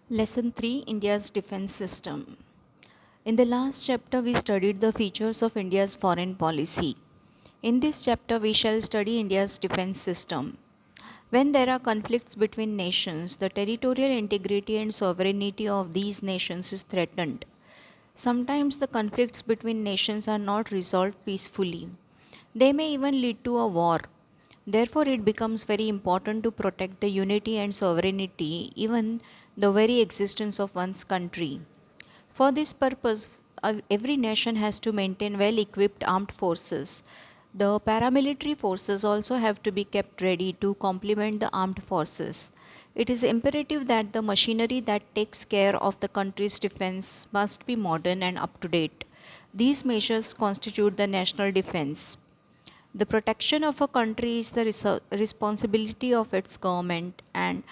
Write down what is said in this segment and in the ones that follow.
Lesson 3, India's Defense System. In the last chapter, we studied the features of India's foreign policy. In this chapter, we shall study India's defense system. When there are conflicts between nations, the territorial integrity and sovereignty of these nations is threatened. Sometimes the conflicts between nations are not resolved peacefully. They may even lead to a war. Therefore, it becomes very important to protect the unity and sovereignty, even the very existence of one's country. For this purpose, every nation has to maintain well equipped armed forces. The paramilitary forces also have to be kept ready to complement the armed forces. It is imperative that the machinery that takes care of the country's defense must be modern and up to date. These measures constitute the national defense. The protection of a country is the responsibility of its government, and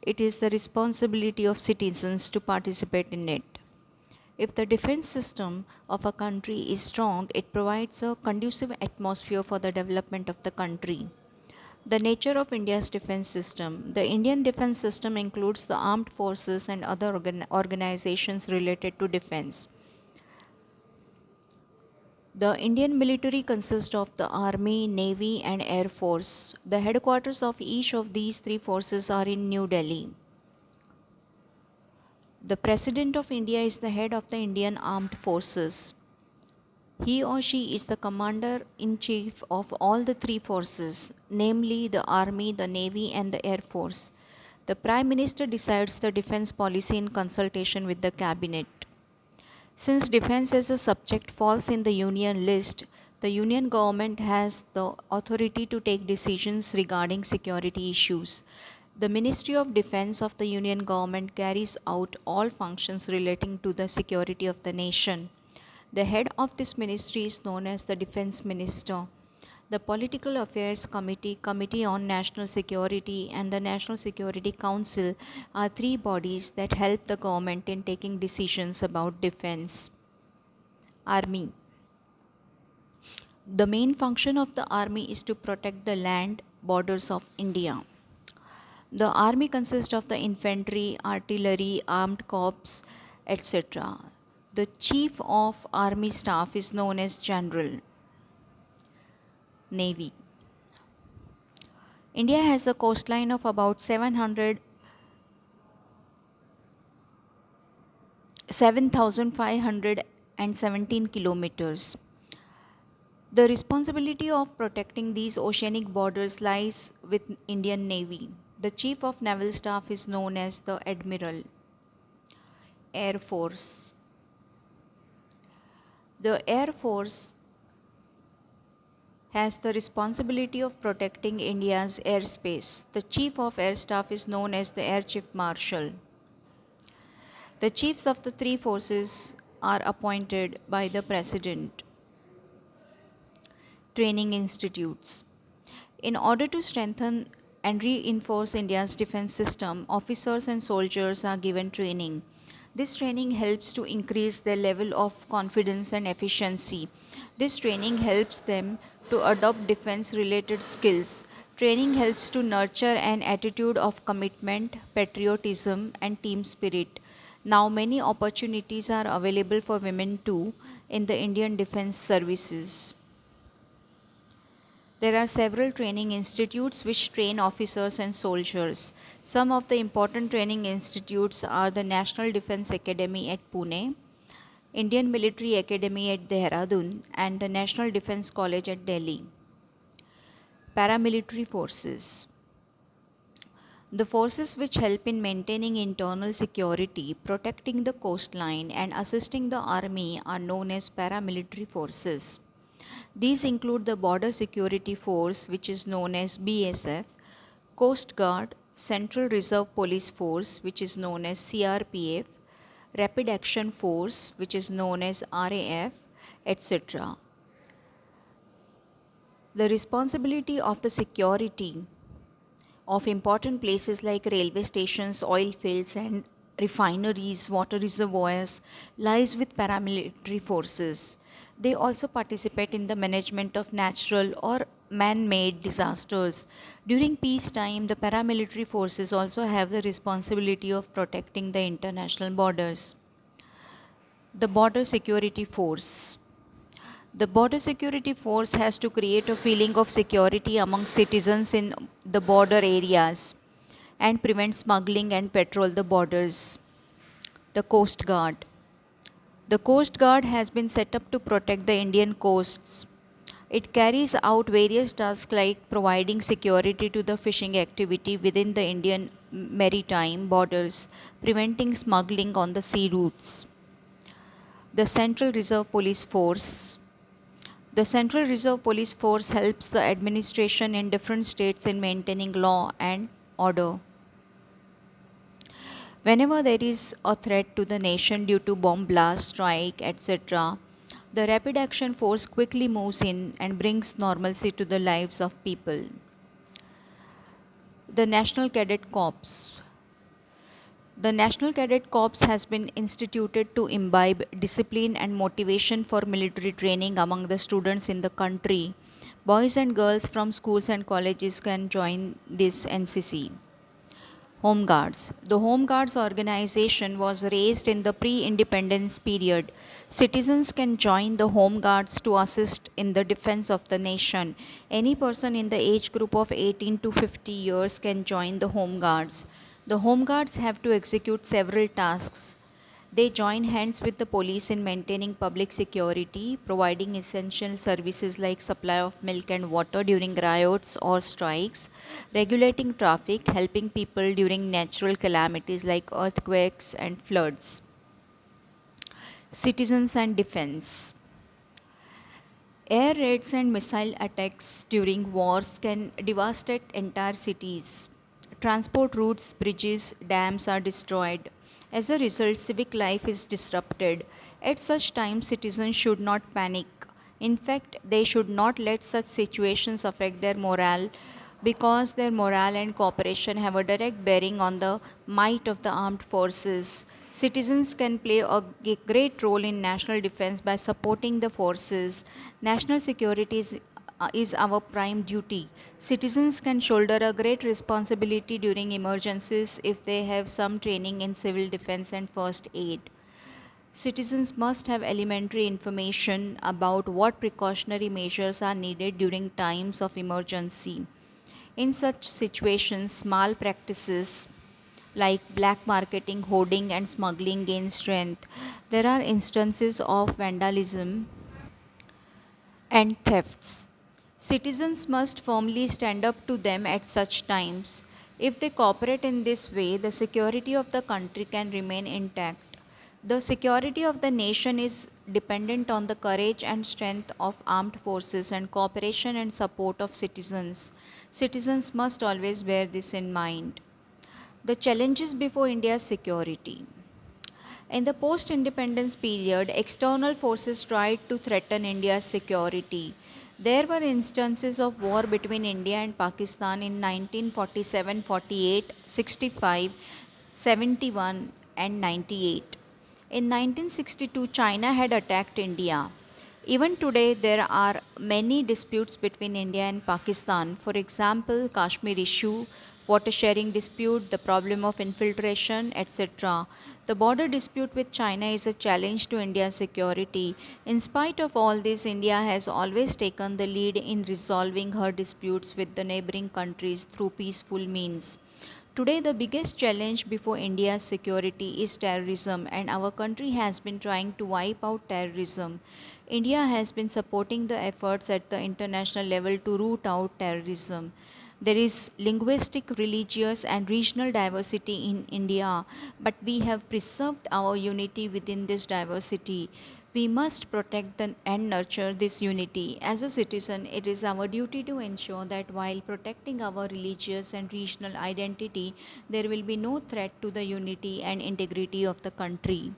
it is the responsibility of citizens to participate in it. If the defense system of a country is strong, it provides a conducive atmosphere for the development of the country. The nature of India's defense system. The Indian defense system includes the armed forces and other organizations related to defense. The Indian military consists of the Army, Navy, and Air Force. The headquarters of each of these three forces are in New Delhi. The President of India is the head of the Indian Armed Forces. He or she is the commander in chief of all the three forces, namely the Army, the Navy, and the Air Force. The Prime Minister decides the defense policy in consultation with the Cabinet. Since defense as a subject falls in the Union list, the Union government has the authority to take decisions regarding security issues. The Ministry of Defense of the Union government carries out all functions relating to the security of the nation. The head of this ministry is known as the Defense Minister. The Political Affairs Committee, Committee on National Security, and the National Security Council are three bodies that help the government in taking decisions about defense. Army. The main function of the army is to protect the land borders of India. The army consists of the infantry, artillery, armed corps, etc. The chief of army staff is known as General. Navy. India has a coastline of about 7,517 kilometers. The responsibility of protecting these oceanic borders lies with Indian Navy. The Chief of Naval Staff is known as the Admiral. Air Force. The Air Force has the responsibility of protecting India's airspace. The Chief of Air Staff is known as the Air Chief Marshal. The chiefs of the three forces are appointed by the President. Training institutes. In order to strengthen and reinforce India's defense system, officers and soldiers are given training. This training helps to increase their level of confidence and efficiency. This training helps them to adopt defense related skills. Training helps to nurture an attitude of commitment, patriotism, and team spirit. Now, many opportunities are available for women too in the Indian Defense Services. There are several training institutes which train officers and soldiers. Some of the important training institutes are the National Defense Academy at Pune, Indian Military Academy at Dehradun, and the National Defense College at Delhi. Paramilitary forces. The forces which help in maintaining internal security, protecting the coastline, and assisting the army are known as paramilitary forces. These include the Border Security Force, which is known as BSF, Coast Guard, Central Reserve Police Force, which is known as CRPF, Rapid Action Force, which is known as RAF, etc. The responsibility of the security of important places like railway stations, oil fields, and refineries, water reservoirs lies with paramilitary forces. They also participate in the management of natural or man-made disasters. During peacetime, the paramilitary forces also have the responsibility of protecting the international borders. The Border Security Force. The Border Security Force has to create a feeling of security among citizens in the border areas and prevent smuggling and patrol the borders. The Coast Guard. The Coast Guard has been set up to protect the Indian coasts. It carries out various tasks like providing security to the fishing activity within the Indian maritime borders, preventing smuggling on the sea routes. The Central Reserve Police Force. The Central Reserve Police Force helps the administration in different states in maintaining law and order. Whenever there is a threat to the nation due to bomb blast, strike, etc., the Rapid Action Force quickly moves in and brings normalcy to the lives of people. The National Cadet Corps. The National Cadet Corps has been instituted to imbibe discipline and motivation for military training among the students in the country. Boys and girls from schools and colleges can join this NCC. Home Guards. The Home Guards organization was raised in the pre-independence period. Citizens can join the Home Guards to assist in the defense of the nation. Any person in the age group of 18 to 50 years can join the Home Guards. The Home Guards have to execute several tasks. They join hands with the police in maintaining public security, providing essential services like supply of milk and water during riots or strikes, regulating traffic, helping people during natural calamities like earthquakes and floods. Citizens and defense. Air raids and missile attacks during wars can devastate entire cities. Transport routes, bridges, dams are destroyed. As a result, civic life is disrupted. At such times, citizens should not panic. In fact, they should not let such situations affect their morale because their morale and cooperation have a direct bearing on the might of the armed forces. Citizens can play a great role in national defense by supporting the forces. National security is our prime duty. Citizens can shoulder a great responsibility during emergencies if they have some training in civil defense and first aid. Citizens must have elementary information about what precautionary measures are needed during times of emergency. In such situations, small practices like black marketing, hoarding, and smuggling gain strength. There are instances of vandalism and thefts. Citizens must firmly stand up to them at such times. If they cooperate in this way, the security of the country can remain intact. The security of the nation is dependent on the courage and strength of armed forces and cooperation and support of citizens. Citizens must always bear this in mind. The challenges before India's security. In the post independence period, external forces tried to threaten India's security. There were instances of war between India and Pakistan in 1947, 48, 65, 71, and 98. In 1962, China had attacked India. Even today, there are many disputes between India and Pakistan. For example, Kashmir issue, water sharing dispute, the problem of infiltration, etc. The border dispute with China is a challenge to India's security. In spite of all this, India has always taken the lead in resolving her disputes with the neighboring countries through peaceful means. Today, the biggest challenge before India's security is terrorism, and our country has been trying to wipe out terrorism. India has been supporting the efforts at the international level to root out terrorism. There is linguistic, religious, and regional diversity in India, but we have preserved our unity within this diversity. We must protect and nurture this unity. As a citizen, it is our duty to ensure that while protecting our religious and regional identity, there will be no threat to the unity and integrity of the country.